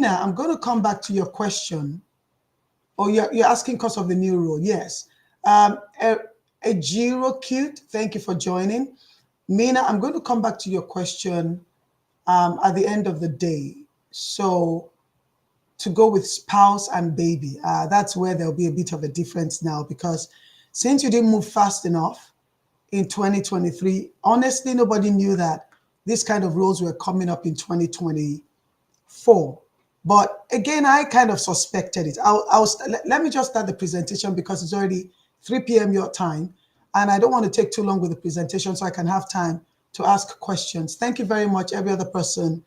Mina, I'm going to come back to your question. Oh, you're asking because of the new rule. Yes. A Giro Cute, thank you for joining. Mina, I'm going to come back to your question at the end of the day. So to go with spouse and baby, that's where there'll be a bit of a difference now, because since you didn't move fast enough in 2023, honestly, nobody knew that this kind of rules were coming up in 2024. But again, I kind of suspected it. Let me just start the presentation because it's already 3 p.m. your time, and I don't want to take too long with the presentation so I can have time to ask questions. Thank you very much, every other person.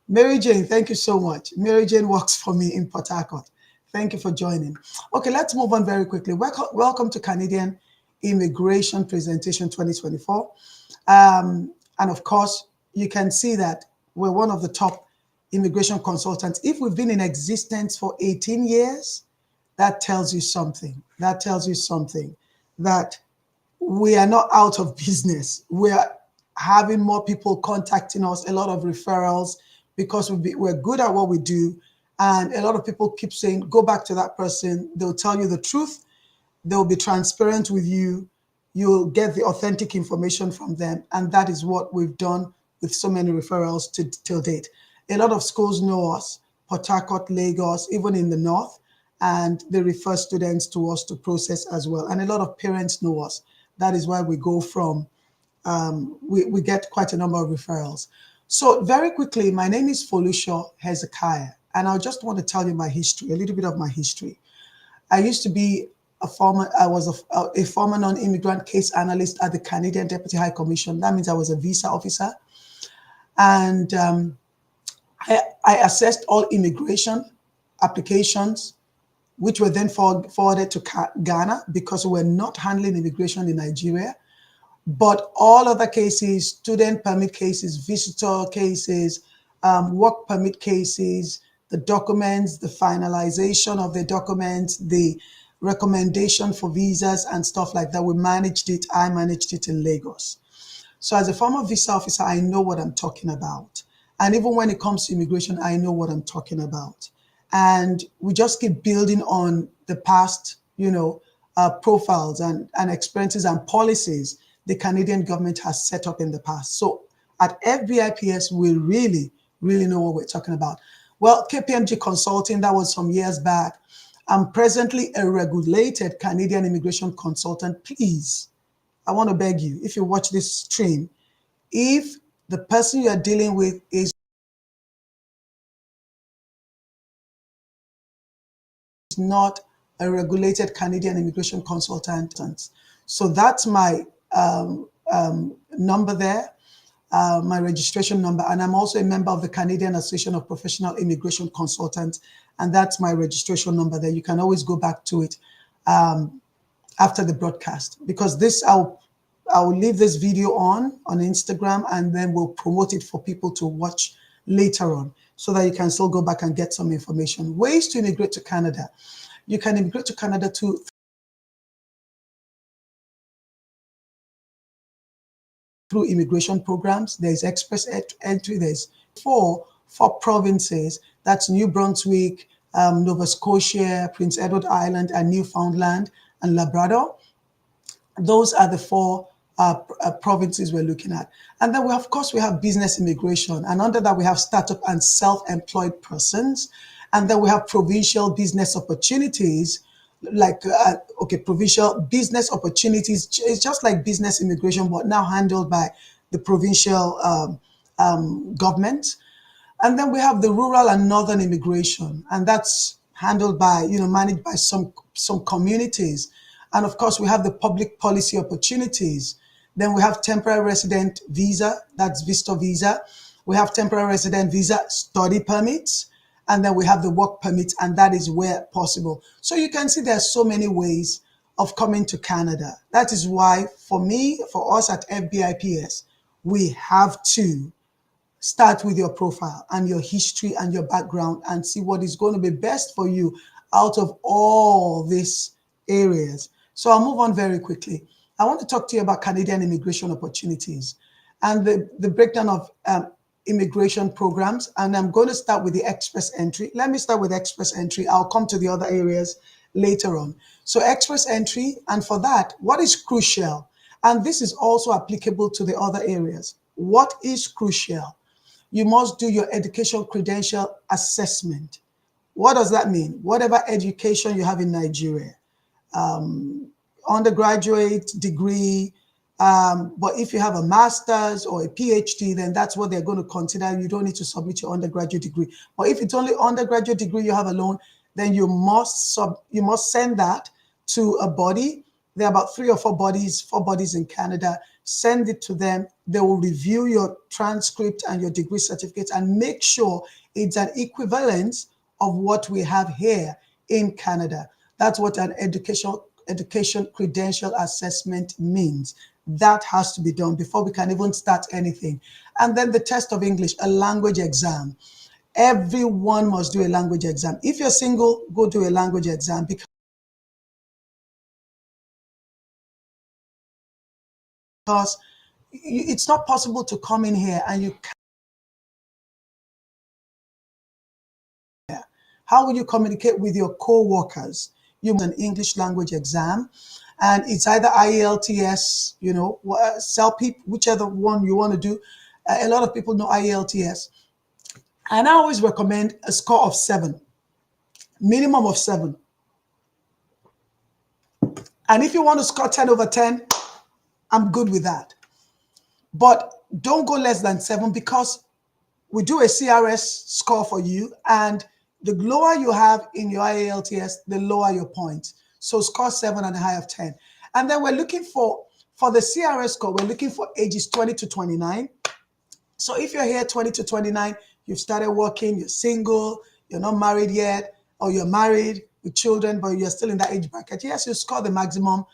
Mary Jane, thank you so much. Mary Jane works for me in Port Harcourt. Thank you for joining. Okay, let's move on very quickly. Welcome to Canadian Immigration Presentation 2024. And of course, you can see that we're one of the top immigration consultants. If we've been in existence for 18 years, that tells you something. That tells you something, that we are not out of business. We are having more people contacting us, a lot of referrals, because we're good at what we do. And a lot of people keep saying, go back to that person. They'll tell you the truth. They'll be transparent with you. You'll get the authentic information from them. And that is what we've done with so many referrals till date. A lot of schools know us, Port Harcourt, Lagos, even in the north, and they refer students to us to process as well. And a lot of parents know us. That is why we go from, we get quite a number of referrals. So very quickly, my name is Folusho Hezekiah, and I just want to tell you my history, a little bit of my history. I used to be a former non-immigrant case analyst at the Canadian Deputy High Commission. That means I was a visa officer. And I assessed all immigration applications, which were then forwarded to Ghana, because we were not handling immigration in Nigeria. But all other cases, student permit cases, visitor cases, work permit cases, the documents, the finalization of the documents, the recommendation for visas and stuff like that, we managed it. I managed it in Lagos. So as a former visa officer, I know what I'm talking about. And even when it comes to immigration, I know what I'm talking about. And we just keep building on the past, profiles and experiences and policies the Canadian government has set up in the past. So at FBIPS, we really, really know what we're talking about. Well, KPMG Consulting, that was some years back. I'm presently a regulated Canadian immigration consultant. Please, I want to beg you, if you watch this stream, if the person you are dealing with is not a regulated Canadian immigration consultant. So that's my number there, my registration number. And I'm also a member of the Canadian Association of Professional Immigration Consultants. And that's my registration number there. You can always go back to it after the broadcast, because this, I'll leave this video on Instagram, and then we'll promote it for people to watch later on, so that you can still go back and get some information. Ways to immigrate to Canada. You can immigrate to Canada through immigration programs. There's express entry. There's four provinces. That's New Brunswick, Nova Scotia, Prince Edward Island, and Newfoundland and Labrador. Those are the four provinces we're looking at. And then, of course, we have business immigration. And under that, we have startup and self-employed persons. And then we have provincial business opportunities, like, provincial business opportunities. It's just like business immigration, but now handled by the provincial government. And then we have the rural and northern immigration, and that's handled by, managed by some communities. And of course, we have the public policy opportunities. Then we have temporary resident visa, that's visitor visa. We have temporary resident visa, study permits, and then we have the work permits, and that is where possible. So you can see there are so many ways of coming to Canada. That is why, for us at FBIPS, we have to start with your profile and your history and your background and see what is going to be best for you out of all these areas. So I'll move on very quickly. I want to talk to you about Canadian immigration opportunities and the breakdown of immigration programs, and I'm going to start with the express entry. Let me start with express entry. I'll come to the other areas later on. So express entry, and for that, what is crucial? And this is also applicable to the other areas. What is crucial? You must do your education credential assessment. What does that mean? Whatever education you have in Nigeria, undergraduate degree, but if you have a master's or a PhD, then that's what they're going to consider. You don't need to submit your undergraduate degree. But if it's only undergraduate degree you have alone, then you must send that to a body. There are about 3 or 4 bodies in Canada. Send it to them. They will review your transcript and your degree certificates and make sure it's an equivalence of what we have here in Canada. That's what an education credential assessment means. That has to be done before we can even start anything. And then the test of English, a language exam. Everyone must do a language exam. If you're single, go do a language exam, because it's not possible to come in here and you. How will you communicate with your co-workers? You an English language exam, and it's either IELTS, CELP, whichever one you want to do. A lot of people know IELTS. And I always recommend a score of 7, minimum of 7. And if you want to score 10 over 10, I'm good with that. But don't go less than 7, because we do a CRS score for you, and the lower you have in your IELTS, the lower your points. So score 7 and a high of 10. And then we're looking for the CRS score, we're looking for ages 20 to 29. So if you're here 20 to 29, you've started working, you're single, you're not married yet, or you're married with children, but you're still in that age bracket, yes, you score the maximum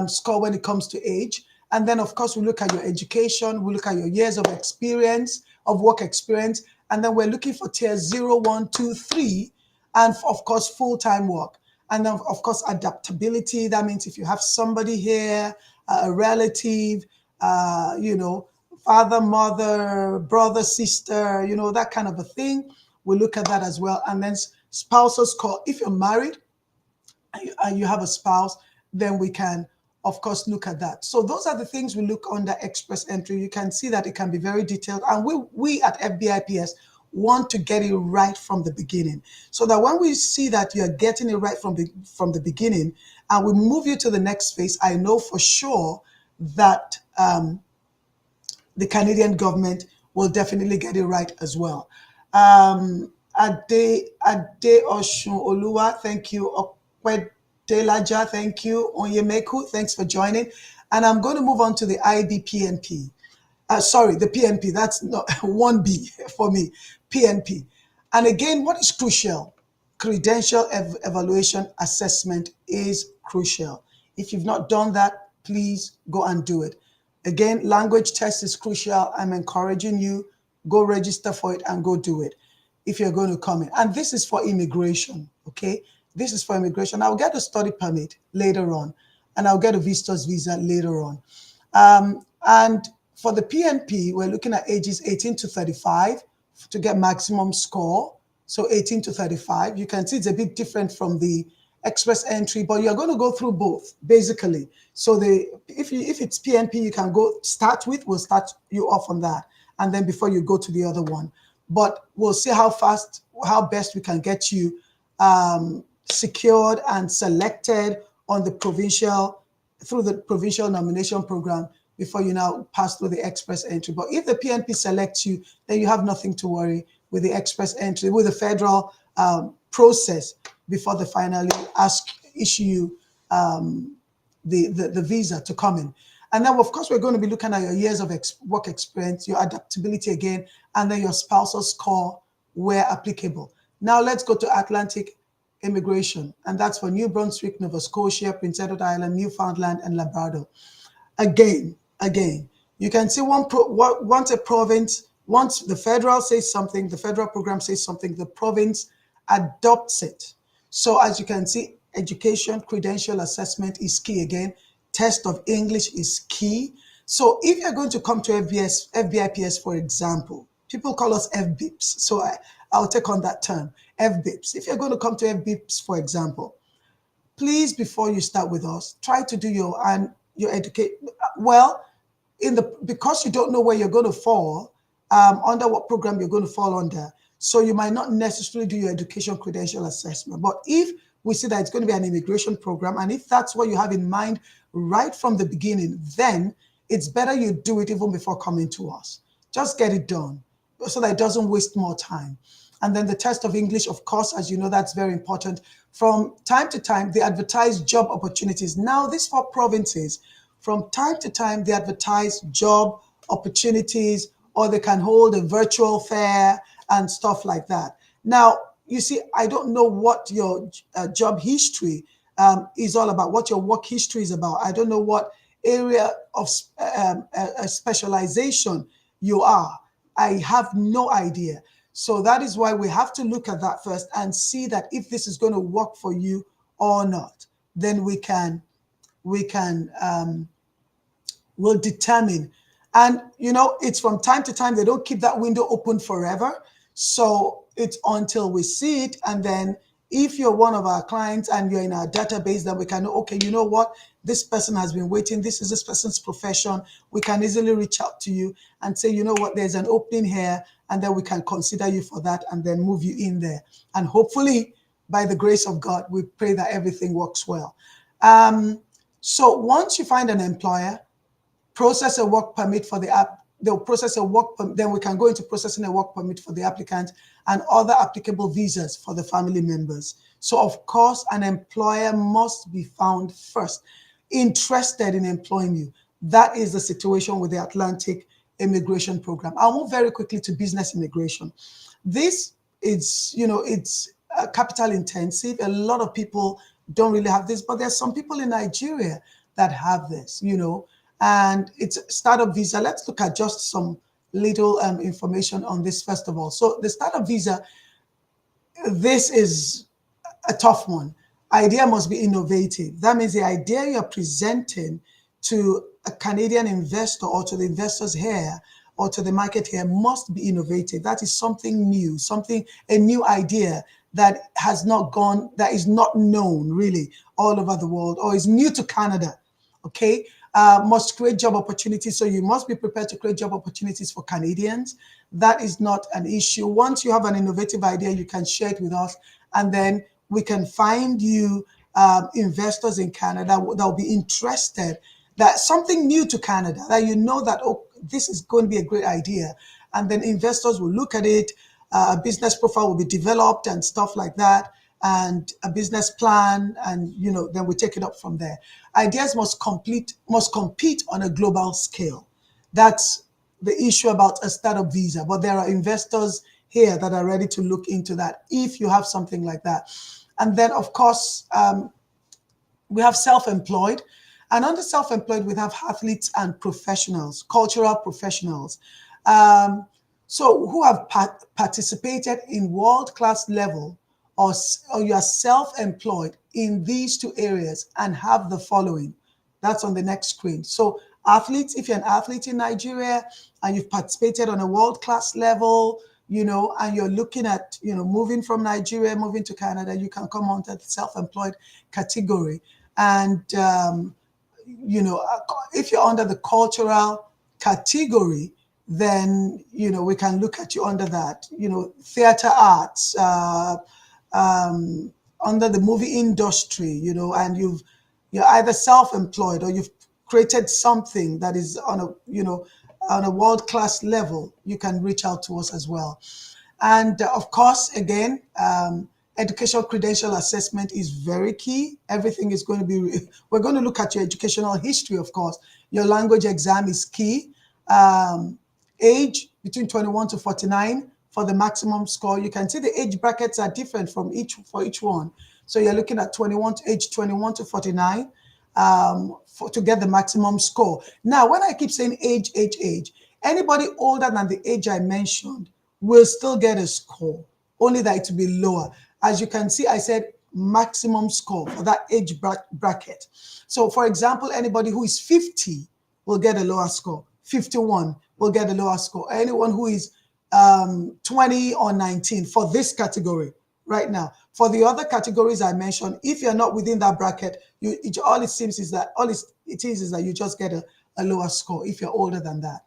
score when it comes to age. And then, of course, we look at your education, we look at your years of experience, of work experience, and then we're looking for tiers 0, 1, 2, 3, and of course, full-time work. And then, of course, adaptability. That means if you have somebody here, a relative, father, mother, brother, sister, that kind of a thing. We look at that as well. And then spousal score. If you're married and you have a spouse, then we can, of course, look at that. So those are the things we look under express entry. You can see that it can be very detailed. And we at FBIPS want to get it right from the beginning, so that when we see that you're getting it right from the beginning, and we move you to the next phase, I know for sure that the Canadian government will definitely get it right as well. Ade Oshun Oluwa, thank you. Okwedelaja, thank you. Onyemeku, thanks for joining. And I'm going to move on to the IBPNP. Sorry, the PNP, that's not 1B for me, PNP. And again, what is crucial? Credential evaluation assessment is crucial. If you've not done that, please go and do it. Again, language test is crucial. I'm encouraging you, go register for it and go do it if you're going to come in. And this is for immigration, okay? This is for immigration. I'll get a study permit later on, and I'll get a visitor's visa later on. And for the PNP, we're looking at ages 18 to 35 to get maximum score. So 18 to 35. You can see it's a bit different from the express entry, but you're going to go through both, basically. So if it's PNP, you can we'll start you off on that, and then before you go to the other one. But we'll see how best we can get you secured and selected on the through the provincial nomination program before you now pass through the express entry. But if the PNP selects you, then you have nothing to worry with the express entry, with the federal process before they finally issue you the visa to come in. And then, of course, we're going to be looking at your years of work experience, your adaptability again, and then your spousal score where applicable. Now let's go to Atlantic immigration, and that's for New Brunswick, Nova Scotia, Prince Edward Island, Newfoundland, and Labrador. Again, you can see once a province, once the federal says something, the federal program says something, the province adopts it. So as you can see, education credential assessment is key again. Test of English is key. So if you're going to come to FBIPS, for example, People call us FBIPS. So I'll take on that term, FBIPS. If you're going to come to FBIPS, for example, please, before you start with us, try to do your educate well in the because you don't know where you're going to fall, under what program you're going to fall under. So you might not necessarily do your education credential assessment. But if we see that it's going to be an immigration program, and if that's what you have in mind right from the beginning, then it's better you do it even before coming to us. Just get it done so that it doesn't waste more time. And then the test of English, of course, as you know, that's very important. From time to time, they advertise job opportunities. Now, these 4 provinces, from time to time, they advertise job opportunities, or they can hold a virtual fair and stuff like that. Now, you see, I don't know what your job history is all about, what your work history is about. I don't know what area of specialization you are. I have no idea. So that is why we have to look at that first and see that if this is going to work for you or not. Then we'll determine. And it's from time to time. They don't keep that window open forever. So it's until we see it. And then if you're one of our clients and you're in our database, then we can know, okay, you know what? This person has been waiting. This is this person's profession. We can easily reach out to you and say, you know what, there's an opening here, and then we can consider you for that and then move you in there. And hopefully, by the grace of God, we pray that everything works well. So once you find an employer, process a work permit for the app. They'll process a work permit. Then we can go into processing a work permit for the applicant and other applicable visas for the family members. So of course, an employer must be found first, interested in employing you. That is the situation with the Atlantic Immigration Program. I'll move very quickly to business immigration. This is, it's capital intensive. A lot of people don't really have this, but there's some people in Nigeria that have this, and it's a startup visa. Let's look at just some little information on this first of all. So the startup visa, this is a tough one. Idea must be innovative. That means the idea you're presenting to a Canadian investor or to the investors here or to the market here must be innovative. That is something new, a new idea that has not gone, that is not known really all over the world or is new to Canada. Okay. Must create job opportunities. So you must be prepared to create job opportunities for Canadians. That is not an issue. Once you have an innovative idea, you can share it with us, and then we can find you investors in Canada that will be interested, that something new to Canada, that that, oh, this is going to be a great idea. And then investors will look at it, a business profile will be developed and stuff like that, and a business plan, and then we take it up from there. Ideas must compete on a global scale. That's the issue about a startup visa, but there are investors here that are ready to look into that if you have something like that. And then of course, we have self-employed, and under self-employed we have athletes and professionals, cultural professionals, so who have participated in world-class level, or you are self-employed in these 2 areas and have the following. That's on the next screen. So athletes, if you're an athlete in Nigeria and you've participated on a world-class level, and you're looking at, moving from Nigeria, moving to Canada, you can come onto the self-employed category. And, if you're under the cultural category, then, we can look at you under that, theater arts, under the movie industry, and you're either self-employed or you've created something that is on a world-class level, you can reach out to us as well. And of course, again, educational credential assessment is very key. Everything is going to be, we're going to look at your educational history, of course. Your language exam is key. Age between 21 to 49 for the maximum score. You can see the age brackets are different for each one. So you're looking at age 21 to 49 to get the maximum score. Now, when I keep saying age, anybody older than the age I mentioned will still get a score, only that it will be lower. As you can see, I said maximum score for that age bracket. So for example, anybody who is 50 will get a lower score. 51 will get a lower score. Anyone who is 20 or 19 for this category right now. For the other categories I mentioned, if you're not within that bracket, all it seems is that it is that you just get a lower score if you're older than that.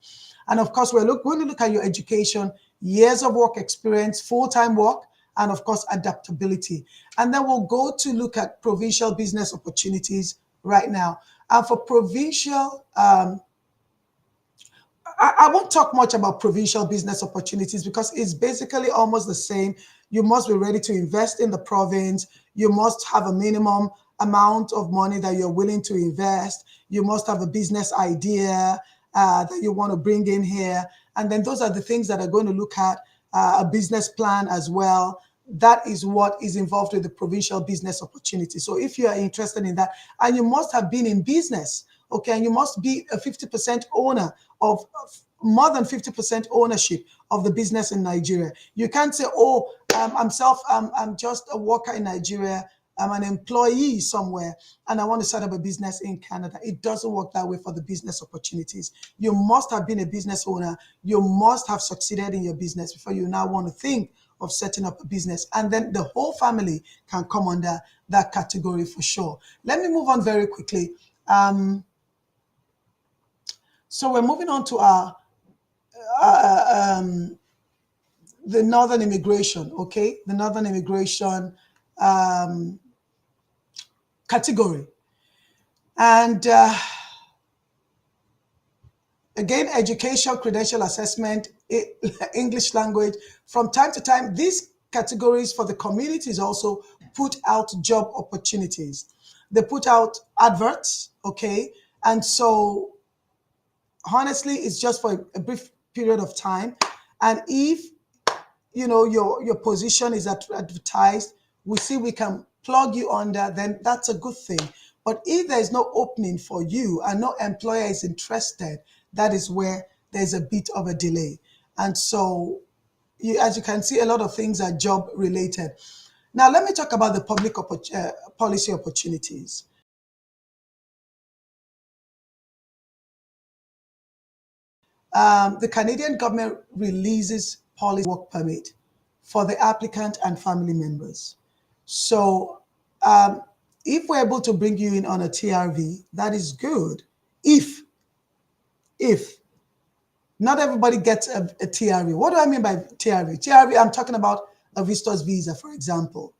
And of course, we're going to look at your education, years of work experience, full-time work, and of course, adaptability. And then we'll go to look at provincial business opportunities right now. And for provincial, I won't talk much about provincial business opportunities because it's basically almost the same. You must be ready to invest in the province. You must have a minimum amount of money that you're willing to invest. You must have a business idea that you want to bring in here. And then those are the things that are going to look at a business plan as well. That is what is involved with the provincial business opportunity. So if you are interested in that, and you must have been in business, okay, and you must be a 50% owner of more than 50% ownership of the business in Nigeria. You can't say, oh, I'm just a worker in Nigeria. I'm an employee somewhere and I want to set up a business in Canada. It doesn't work that way for the business opportunities. You must have been a business owner. You must have succeeded in your business before you now want to think of setting up a business. And then the whole family can come under that category for sure. Let me move on very quickly. So we're moving on to the Northern immigration, okay? The Northern immigration category. And again, education, credential assessment, English language. From time to time, these categories for the communities also put out job opportunities. They put out adverts, okay? And so honestly, it's just for a brief period of time. And if your position is advertised, we see we can plug you under, then that's a good thing. But if there is no opening for you and no employer is interested, that is where there's a bit of a delay. And so, as you can see, a lot of things are job related. Now, let me talk about the public policy opportunities. The Canadian government releases policy work permit for the applicant and family members. So if we're able to bring you in on a TRV, that is good. If not everybody gets a TRV. What do I mean by TRV? TRV, I'm talking about a visitor's visa, for example,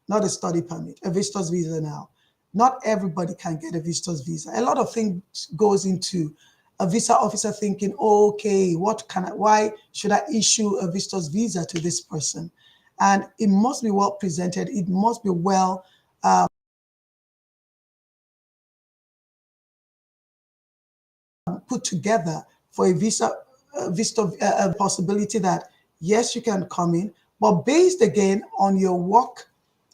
not a study permit, a visitor's visa now. Not everybody can get a visitor's visa. A lot of things goes into a visa officer thinking, okay, why should I issue a visitor's visa to this person? And it must be well presented. It must be well put together for a visa possibility that, yes, you can come in, but based again on your work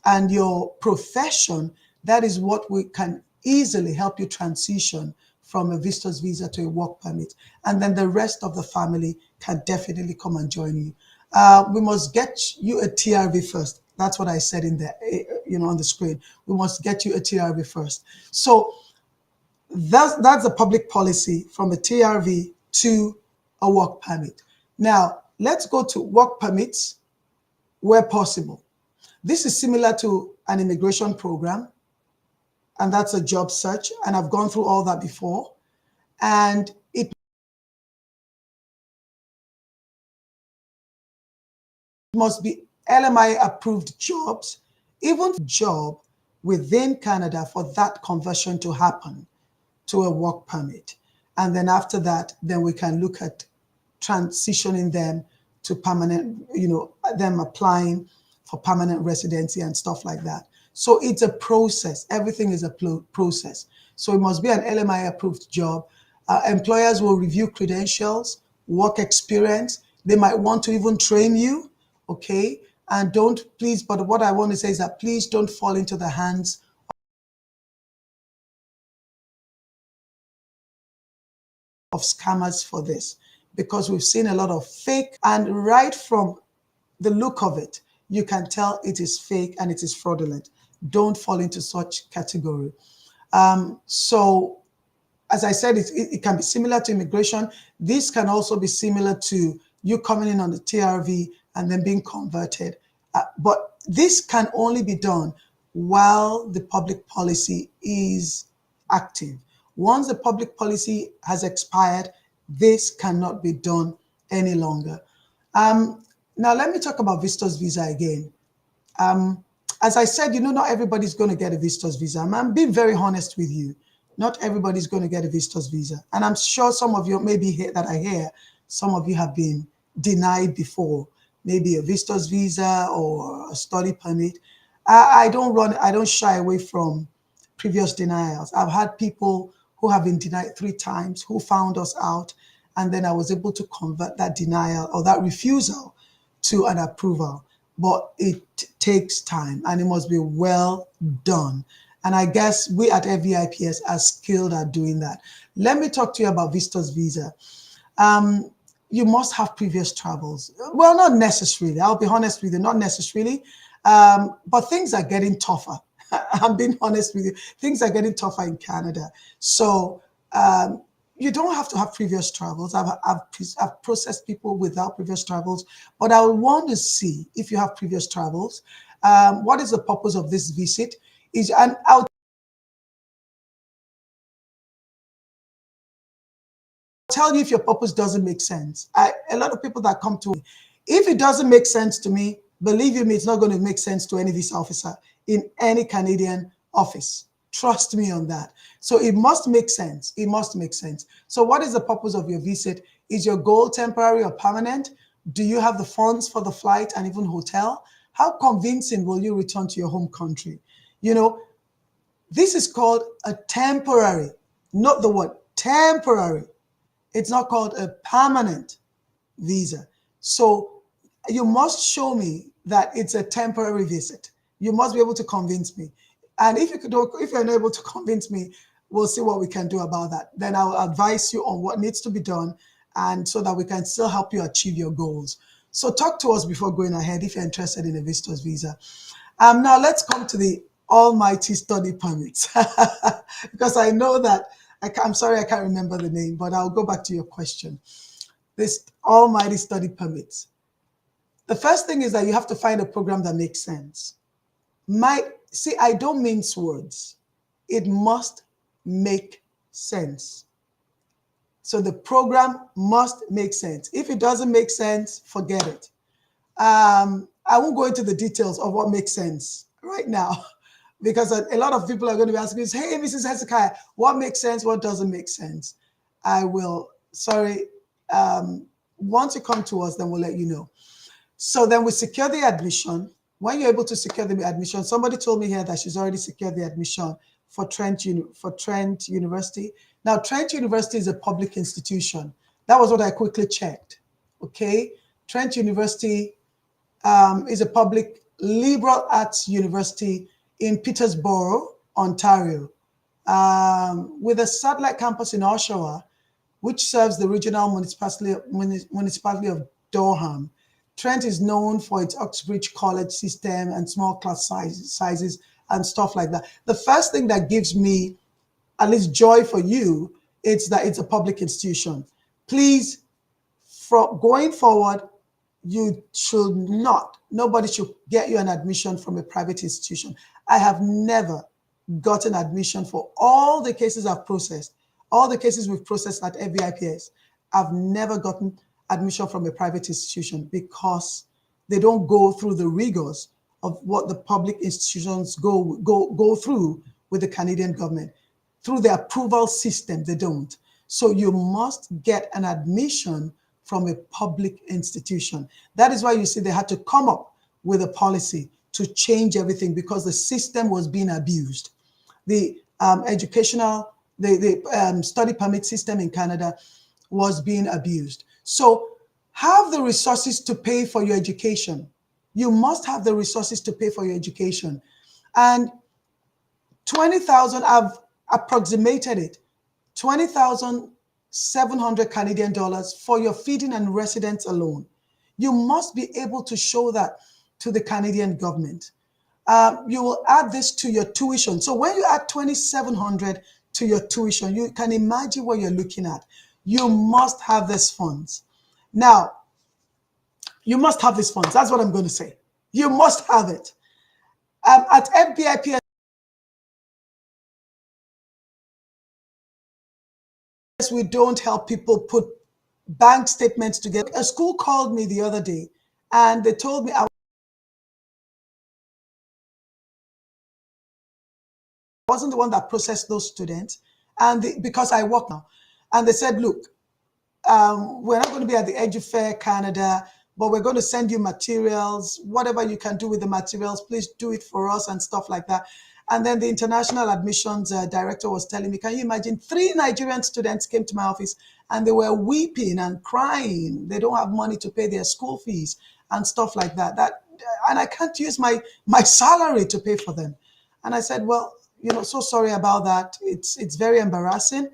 and your profession, that is what we can easily help you transition from a visitor's visa to a work permit. And then the rest of the family can definitely come and join you. We must get you a TRV first. That's what I said in there, on the screen. We must get you a TRV first. So that's a public policy from a TRV to a work permit. Now, let's go to work permits where possible. This is similar to an immigration program, and that's a job search, and I've gone through all that before. And it must be LMI approved jobs, even job within Canada for that conversion to happen to a work permit. And then after that, then we can look at transitioning them to permanent, them applying for permanent residency and stuff like that. So it's a process. Everything is a process. So it must be an LMI approved job. Employers will review credentials, work experience. They might want to even train you, okay? And but what I want to say is that please don't fall into the hands of scammers for this, because we've seen a lot of fake, and right from the look of it, you can tell it is fake and it is fraudulent. Don't fall into such category. So as I said, it can be similar to immigration. This can also be similar to you coming in on the TRV and then being converted. But this can only be done while the public policy is active. Once the public policy has expired, this cannot be done any longer. Now, let me talk about visitors visa again. As I said, not everybody's going to get a visitor's visa. I'm being very honest with you. Not everybody's going to get a visitor's visa. And I'm sure some of you maybe that I hear, some of you have been denied before, maybe a visitor's visa or a study permit. I don't shy away from previous denials. I've had people who have been denied 3 times who found us out, and then I was able to convert that denial or that refusal to an approval. But it takes time and it must be well done. And I guess we at FBIPS are skilled at doing that. Let me talk to you about visitor's visa. You must have previous travels. Well, not necessarily. I'll be honest with you, not necessarily. But things are getting tougher. I'm being honest with you. Things are getting tougher in Canada. So you don't have to have previous travels. I've processed people without previous travels, but I would want to see if you have previous travels. What is the purpose of this visit? And I'll tell you if your purpose doesn't make sense. A lot of people that come to me, if it doesn't make sense to me, believe you me, it's not going to make sense to any visa officer in any Canadian office. Trust me on that. So it must make sense. It must make sense. So what is the purpose of your visit? Is your goal temporary or permanent? Do you have the funds for the flight and even hotel? How convincing will you return to your home country? This is called a temporary, not the word temporary. It's not called a permanent visa. So you must show me that it's a temporary visit. You must be able to convince me. And if you're not able to convince me, we'll see what we can do about that. Then I'll advise you on what needs to be done, and so that we can still help you achieve your goals. So talk to us before going ahead if you're interested in a visitor's visa. Now let's come to the almighty study permits, because I know that, I'm sorry I can't remember the name, but I'll go back to your question. This almighty study permits. The first thing is that you have to find a program that makes sense. See, I don't mince words. It must make sense. So the program must make sense. If it doesn't make sense, forget it. I won't go into the details of what makes sense right now, because a lot of people are going to be asking me, hey, Mrs. Hezekiah, what makes sense? What doesn't make sense? Once you come to us, then we'll let you know. So then we secure the admission. When you're able to secure the admission, somebody told me here that she's already secured the admission for Trent University. Now, Trent University is a public institution. That was what I quickly checked. Okay, Trent University is a public liberal arts university in Peterborough, Ontario, with a satellite campus in Oshawa, which serves the regional municipality of Durham. Trent is known for its Oxbridge College system and small class sizes and stuff like that. The first thing that gives me at least joy for you is that it's a public institution. Please, from going forward, nobody should get you an admission from a private institution. I have never gotten admission for all the cases I've processed, all the cases we've processed at FBIPS. I've never gotten admission from a private institution because they don't go through the rigors of what the public institutions go through with the Canadian government. Through the approval system, they don't. So you must get an admission from a public institution. That is why you see they had to come up with a policy to change everything, because the system was being abused. The study permit system in Canada was being abused. So have the resources to pay for your education. You must have the resources to pay for your education. And 20,000, I've approximated it, 20,700 Canadian dollars for your feeding and residence alone. You must be able to show that to the Canadian government. You will add this to your tuition. So when you add 2,700 to your tuition, you can imagine what you're looking at. You must have these funds. Now, You must have these funds. That's what I'm going to say. You must have it. At FBIPS, we don't help people put bank statements together. A school called me the other day and they told me I wasn't the one that processed those students, and because I work now, and they said, look, we're not going to be at the EduFair Canada, but we're going to send you materials. Whatever you can do with the materials, please do it for us and stuff like that. And then the international admissions director was telling me, can you imagine 3 Nigerian students came to my office and they were weeping and crying. They don't have money to pay their school fees and stuff like that. And I can't use my salary to pay for them. And I said, well, so sorry about that. It's very embarrassing.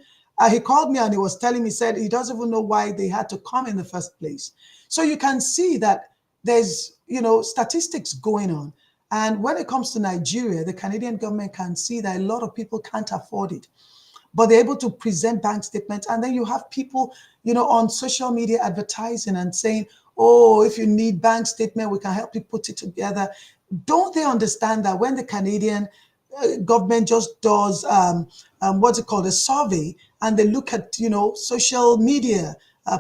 He called me and he was telling me, said he doesn't even know why they had to come in the first place. So you can see that there's, statistics going on. And when it comes to Nigeria, the Canadian government can see that a lot of people can't afford it, but they're able to present bank statements. And then you have people, on social media advertising and saying, oh, if you need bank statement, we can help you put it together. Don't they understand that when the Canadian government just does what's it called, a survey, and they look at social media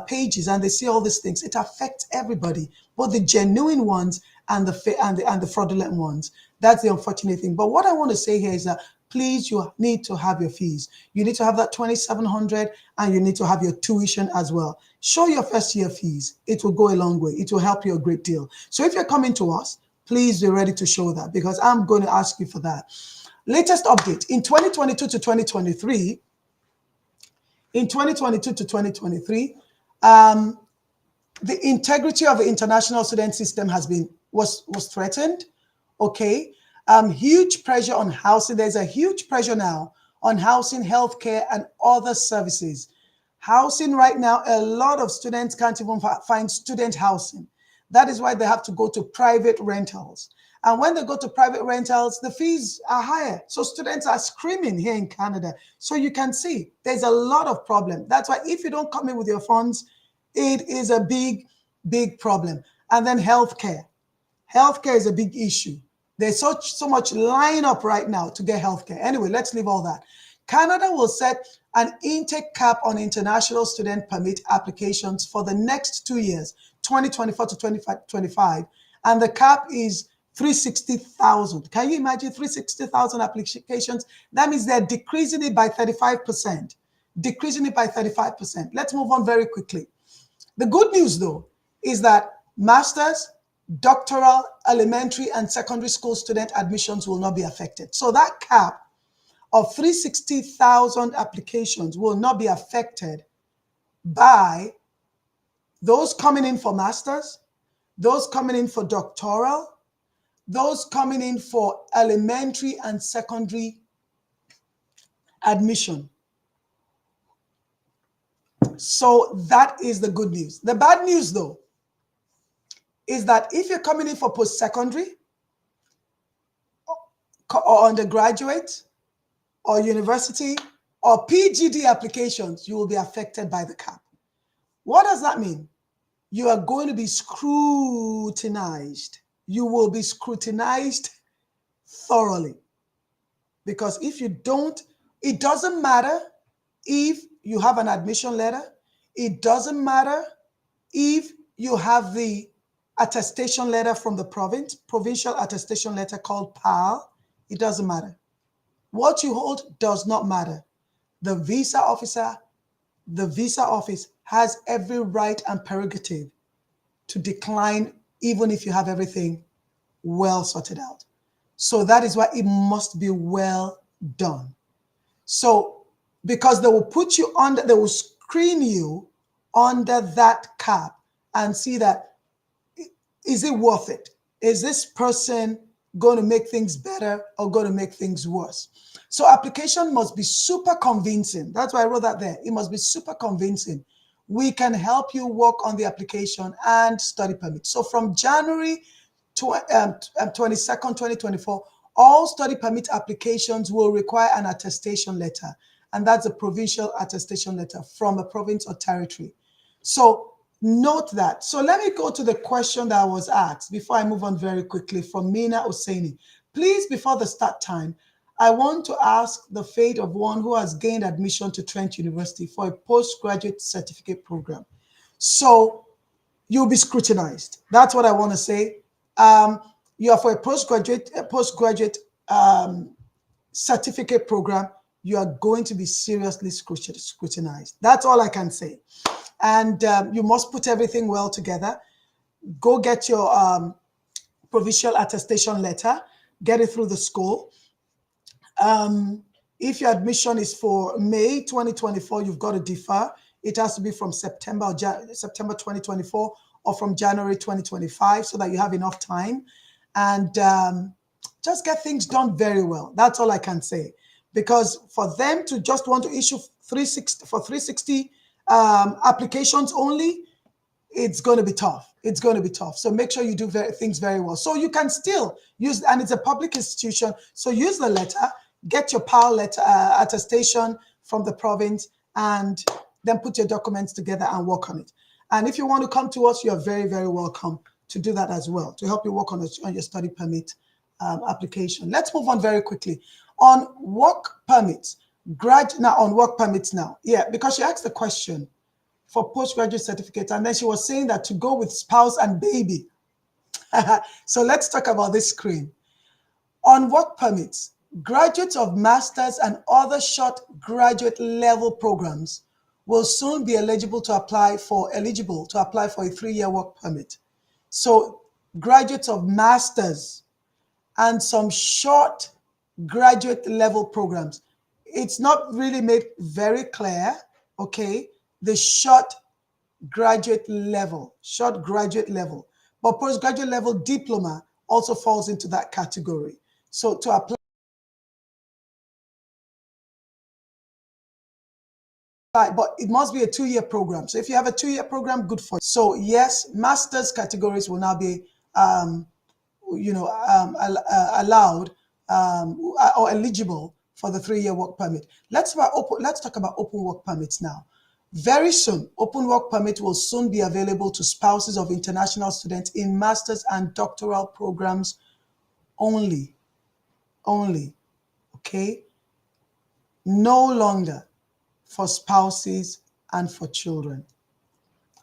pages and they see all these things, it affects everybody, both the genuine ones and the fraudulent ones. That's the unfortunate thing. But what I want to say here is that please, you need to have your fees. You need to have that 2,700, and you need to have your tuition as well. Show your first year fees. It will go a long way. It will help you a great deal. So if you're coming to us, please be ready to show that, because I'm going to ask you for that. Latest update in 2022 to 2023. In 2022 to 2023, the integrity of the international student system was threatened. Okay, huge pressure on housing. There's a huge pressure now on housing, healthcare, and other services. Housing right now, a lot of students can't even find student housing. That is why they have to go to private rentals. And when they go to private rentals, the fees are higher. So students are screaming here in Canada. So you can see there's a lot of problem. That's why if you don't come in with your funds, it is a big, big problem. And then healthcare. Healthcare is a big issue. There's so much line up right now to get healthcare. Anyway, let's leave all that. Canada will set an intake cap on international student permit applications for the next 2 years, 2024 to 2025. And the cap is 360,000. Can you imagine 360,000 applications? That means they're decreasing it by 35%. Decreasing it by 35%. Let's move on very quickly. The good news, though, is that master's, doctoral, elementary, and secondary school student admissions will not be affected. So that cap of 360,000 applications will not be affected by those coming in for master's, those coming in for doctoral, those coming in for elementary and secondary admission. So that is the good news. The bad news, though, is that if you're coming in for post-secondary or undergraduate or university or PGD applications, you will be affected by the cap. What does that mean? You are going to be scrutinized. You will be scrutinized thoroughly. Because if you don't, it doesn't matter if you have an admission letter. It doesn't matter if you have the attestation letter from the province, provincial attestation letter called PAL. It doesn't matter. What you hold does not matter. The visa office has every right and prerogative to decline, even if you have everything well sorted out. So that is why it must be well done. So, because they will put you under, they will screen you under that cap and see that, is it worth it? Is this person going to make things better or going to make things worse? So application must be super convincing. That's why I wrote that there. It must be super convincing. We can help you work on the application and study permit. So from January 22nd, 2024, all study permit applications will require an attestation letter. And that's a provincial attestation letter from a province or territory. So Note that. So let me go to the question that was asked before I move on very quickly from Mina Hosseini. Please, before the start time, I want to ask the fate of one who has gained admission to Trent University for a postgraduate certificate program. So you'll be scrutinized. That's what I want to say. You are for a postgraduate certificate program. You are going to be seriously scrutinized. That's all I can say. And you must put everything well together. Go get your provisional attestation letter, get it through the school. If your admission is for May 2024, you've got to defer. It has to be from September 2024 or from January 2025 so that you have enough time. And just get things done very well. That's all I can say. Because for them to just want to issue 360 applications only, it's going to be tough. It's going to be tough. So make sure you do things very well. So you can still use, and it's a public institution, so use the letter, get your PAL letter, attestation from the province, and then put your documents together and work on it. And if you want to come to us, you're very, very welcome to do that as well, to help you work on your study permit application. Let's move on very quickly. On work permits, yeah, because she asked the question for postgraduate certificate, and then she was saying that to go with spouse and baby. So let's talk about this screen. On work permits, graduates of master's and other short graduate level programs will soon be eligible to apply for a 3-year work permit. So graduates of master's and some short graduate level programs. It's not really made very clear, okay, the short graduate level. But postgraduate level diploma also falls into that category. So to apply, but it must be a 2-year program. So if you have a 2-year program, good for you. So yes, master's categories will now be allowed or eligible for the 3-year work permit. Let's talk about open work permits now. Very soon, open work permit will soon be available to spouses of international students in master's and doctoral programs only, okay? No longer for spouses and for children.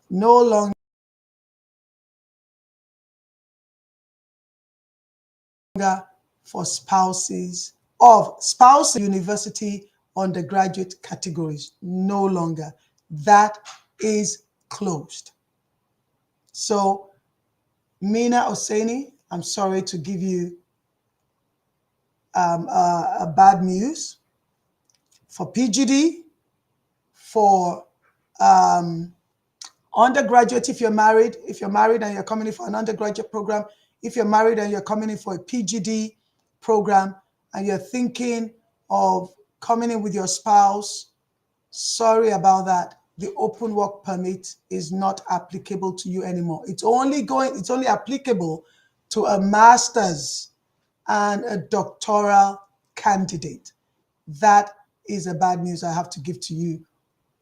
No longer for spouses university undergraduate categories. No longer. That is closed. So, Mina Hosseini, I'm sorry to give you a bad news. For PGD, for undergraduate, if you're married and you're coming in for an undergraduate program, if you're married and you're coming in for a PGD program and you're thinking of coming in with your spouse, sorry about that. The open work permit is not applicable to you anymore. It's only applicable to a master's and a doctoral candidate. That is a bad news I have to give to you,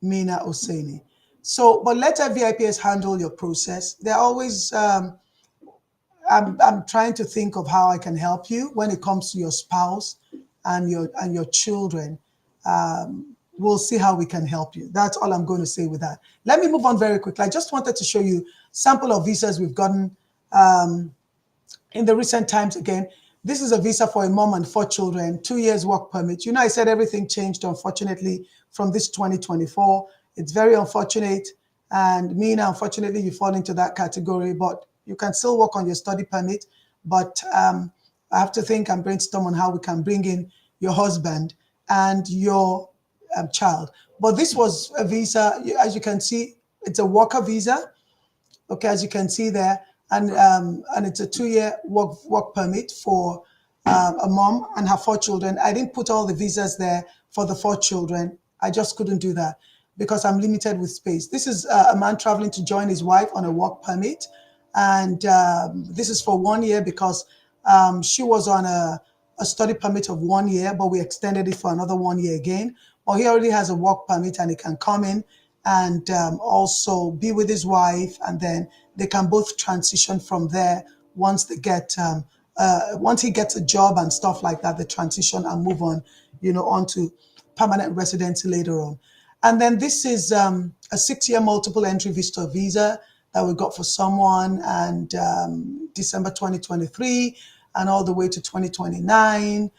Mina Hosseini. So, but let FBIPS handle your process. They're always, I'm trying to think of how I can help you when it comes to your spouse and your children. We'll see how we can help you. That's all I'm going to say with that. Let me move on very quickly. I just wanted to show you sample of visas we've gotten in the recent times again. This is a visa for a mom and 4 children, 2 years work permit. You know, I said everything changed, unfortunately, from this 2024. It's very unfortunate. And Mina, unfortunately, you fall into that category, but you can still work on your study permit. But I have to think and brainstorm on how we can bring in your husband and your child. But this was a visa, as you can see, it's a worker visa. Okay, as you can see there. And it's a 2-year work permit for a mom and her 4 children. I didn't put all the visas there for the 4 children. I just couldn't do that because I'm limited with space. This is a man traveling to join his wife on a work permit. And this is for 1 year because she was on a study permit of 1 year, but we extended it for another 1 year again. Or he already has a work permit and he can come in and also be with his wife, and then they can both transition from there once they get once he gets a job and stuff like that. They transition and move on, on to permanent residency later on. And then this is a 6-year multiple entry visitor visa that we got for someone, and December 2023 and all the way to 2029.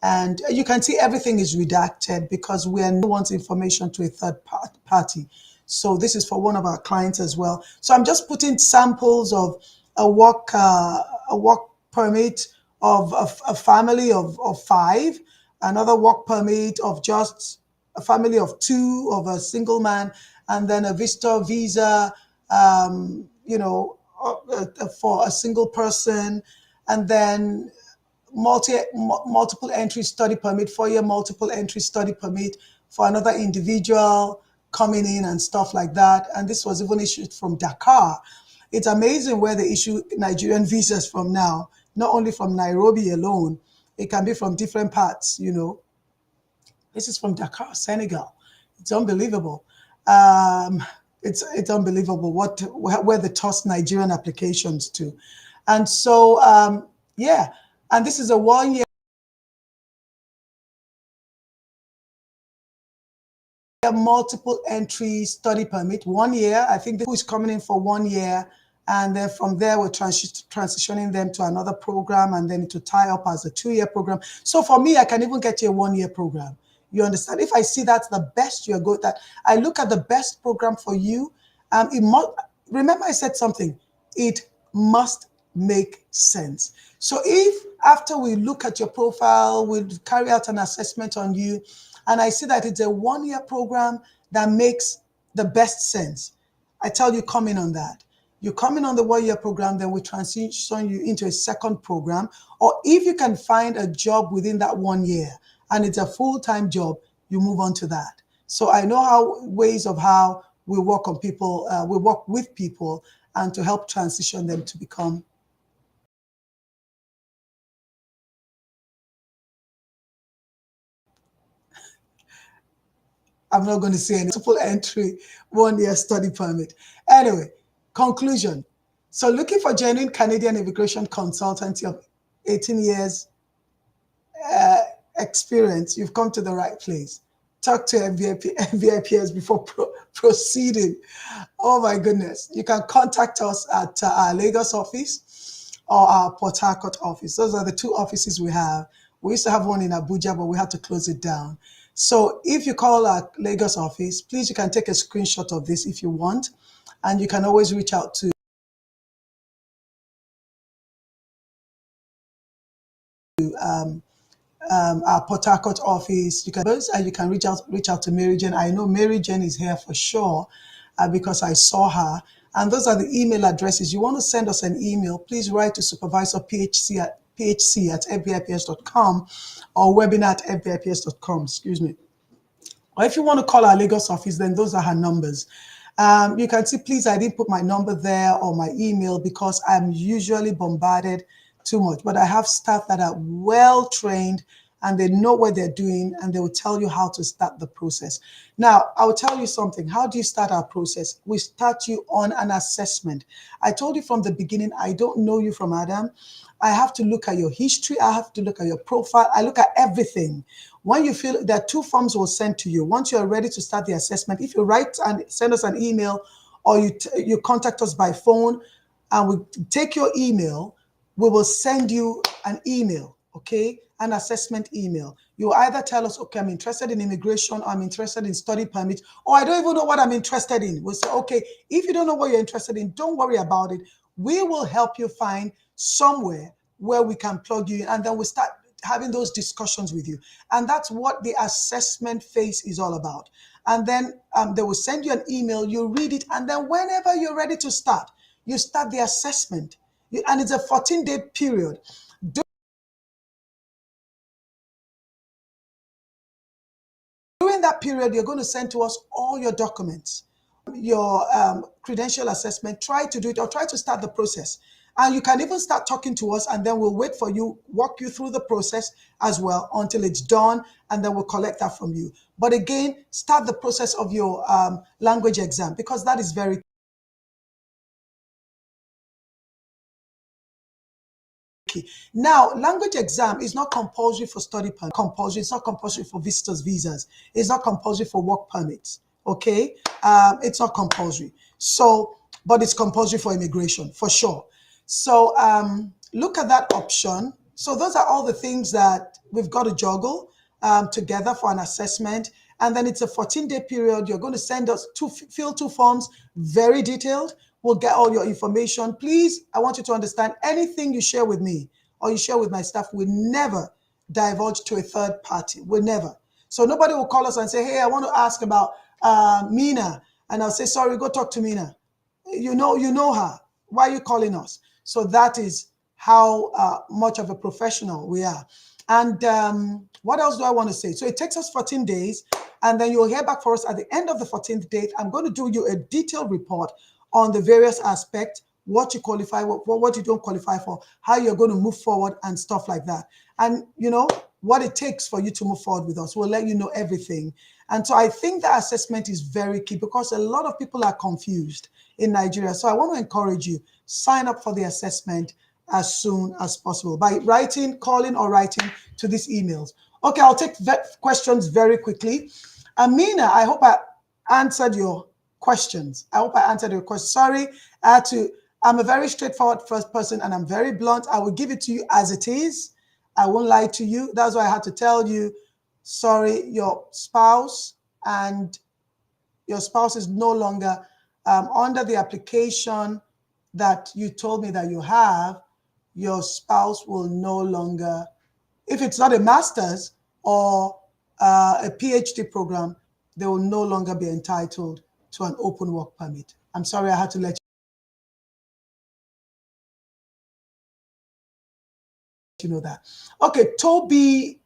And you can see everything is redacted because we are no one's information to a third party. So this is for one of our clients as well. So I'm just putting samples of a work permit of a family of 5, another work permit of just a family of 2 of a single man, and then a visitor visa, for a single person, and then multiple entry study permit, 4-year multiple entry study permit for another individual coming in and stuff like that. And this was even issued from Dakar. It's amazing where they issue Nigerian visas from now, not only from Nairobi alone, it can be from different parts. This is from Dakar, Senegal. It's unbelievable. Um, it's unbelievable where they toss Nigerian applications to. And so, yeah, and this is a 1-year multiple entry study permit, 1 year. I think who is coming in for 1 year. And then from there, we're transitioning them to another program, and then to tie up as a 2-year program. So for me, I can even get you a 1-year program. You understand? If I see that's the best you're good, that I look at the best program for you. It must, remember I said something, it must make sense. So if after we look at your profile, we carry out an assessment on you, and I see that it's a 1-year program that makes the best sense, I tell you, come in on that. You come in on the 1-year program, then we transition you into a second program. Or if you can find a job within that 1 year and it's a full-time job, you move on to that. So I know ways of how we work on people, we work with people, and to help transition them to become. I'm not going to say any multiple entry 1-year study permit. Anyway, conclusion. So looking for genuine Canadian immigration consultancy of 18 years experience, you've come to the right place. Talk to FBIPS before proceeding. Oh my goodness. You can contact us at our Lagos office or our Port Harcourt office. Those are the 2 offices we have. We used to have one in Abuja, but we had to close it down. So if you call our Lagos office, please, you can take a screenshot of this if you want, and you can always reach out to our Port Harcourt office. You can reach out to Mary Jane. I know Mary Jane is here for sure, because I saw her. And those are the email addresses. You want to send us an email, please write to supervisor phc at fbips.com, or webinar at fbips.com, excuse me. Or if you want to call our Lagos office, then those are her numbers. You can see, please, I didn't put my number there or my email because I'm usually bombarded too much. But I have staff that are well trained and they know what they're doing, and they will tell you how to start the process. Now, I will tell you something. How do you start our process? We start you on an assessment. I told you from the beginning, I don't know you from Adam. I have to look at your history. I have to look at your profile. I look at everything. When you feel there are 2 forms we'll send to you. Once you're ready to start the assessment, if you write and send us an email, or you contact us by phone and we take your email, we will send you an email, okay? An assessment email. You either tell us, okay, I'm interested in immigration, or I'm interested in study permit, or I don't even know what I'm interested in. We'll say, okay, if you don't know what you're interested in, don't worry about it. We will help you find somewhere where we can plug you in, and then we start having those discussions with you. And that's what the assessment phase is all about. And then they will send you an email, you read it, and then whenever you're ready to start, you start the assessment. And it's a 14-day period. During that period, you're going to send to us all your documents, your credential assessment. Try to do it, or try to start the process. And you can even start talking to us, and then we'll wait for you, walk you through the process as well until it's done, and then we'll collect that from you. But again, start the process of your language exam, because that is very key. Now, language exam is not compulsory for study permit. Compulsory. It's not compulsory for visitors visas. It's not compulsory for work permits. Okay, it's not compulsory. So, but it's compulsory for immigration for sure. So, look at that option. So those are all the things that we've got to juggle together for an assessment. And then it's a 14-day period. You're going to send us fill 2 forms, very detailed. We'll get all your information. Please, I want you to understand, anything you share with me or you share with my staff will never divulge to a third party. Will never. So nobody will call us and say, hey, I want to ask about Mina. And I'll say, sorry, go talk to Mina. You know her. Why are you calling us? So that is how much of a professional we are. And what else do I want to say? So it takes us 14 days, and then you'll hear back for us at the end of the 14th day. I'm going to do you a detailed report on the various aspects, what you qualify for, what you don't qualify for, how you're going to move forward and stuff like that. And, you know, what it takes for you to move forward with us. We'll let you know everything. And so I think the assessment is very key, because a lot of people are confused in Nigeria. So I want to encourage you, sign up for the assessment as soon as possible by writing, calling or writing to these emails. Okay, I'll take questions very quickly. Amina, I hope I answered your questions. I hope I answered your question. Sorry, I'm a very straightforward first person, and I'm very blunt. I will give it to you as it is. I won't lie to you. That's why I had to tell you, sorry, your spouse is no longer under the application that you told me that you have. Your spouse will no longer, if it's not a master's or a PhD program, they will no longer be entitled to an open work permit. I'm sorry I had to let you know that. Okay, Toby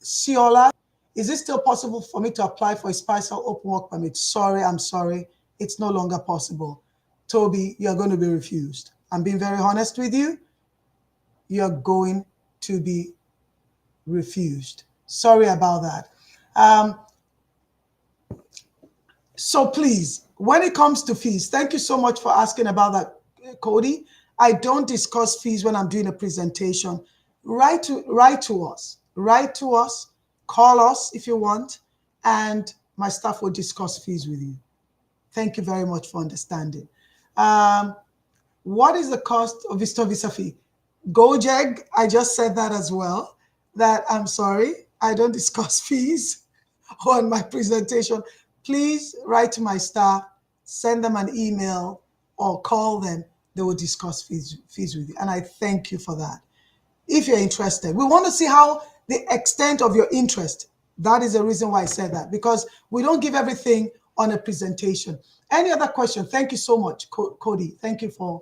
Siola, is it still possible for me to apply for a spousal open work permit? Sorry, I'm sorry. It's no longer possible. Toby, you're going to be refused. I'm being very honest with you. You're going to be refused. Sorry about that. So please, when it comes to fees, thank you so much for asking about that, Cody. I don't discuss fees when I'm doing a presentation. Write to us, call us if you want, and my staff will discuss fees with you. Thank you very much for understanding. What is the cost of visitor visa fee? Gojeg, I just said that as well, that I'm sorry, I don't discuss fees on my presentation. Please write to my staff, send them an email or call them. They will discuss fees with you. And I thank you for that. If you're interested, we want to see how the extent of your interest. That is the reason why I said that, because we don't give everything on a presentation. Any other question? Thank you so much, Cody. Thank you for,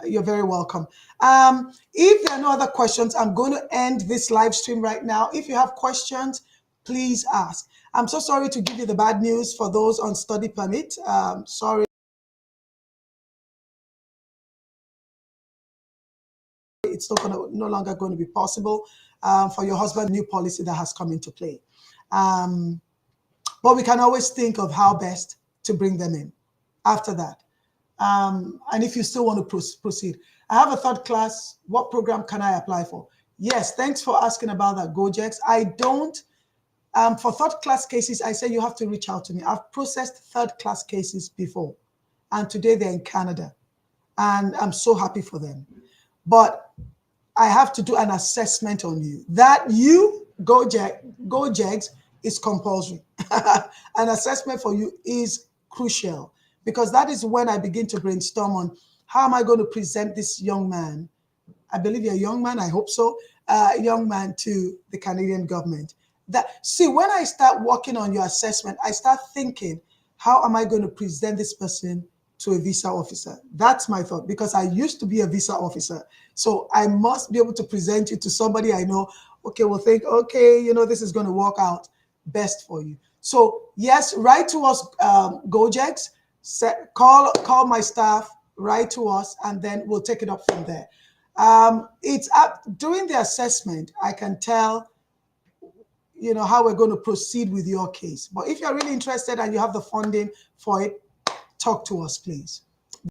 you're very welcome. If there are no other questions, I'm going to end this live stream right now. If you have questions, please ask. I'm so sorry to give you the bad news for those on study permit. Sorry. It's no longer going to be possible for your husband, new policy that has come into play. But we can always think of how best to bring them in after that. And if you still want to proceed. I have a third class. What program can I apply for? Yes, thanks for asking about that, Gojex. I don't, for third class cases, I say you have to reach out to me. I've processed third class cases before, and today they're in Canada, and I'm so happy for them. But I have to do an assessment on you. That you, Gojex, is compulsory. An assessment for you is crucial, because that is when I begin to brainstorm on how am I going to present this young man. I believe you're a young man, I hope so, young man to the Canadian government. See, when I start working on your assessment, I start thinking, how am I going to present this person to a visa officer? That's my thought, because I used to be a visa officer. So I must be able to present you to somebody I know, okay, will think, okay, you know, this is going to work out best for you. So yes, write to us, Gojex, call my staff, write to us, and then we'll take it up from there. It's up during the assessment, I can tell, you know, how we're going to proceed with your case. But if you're really interested and you have the funding for it, talk to us, please.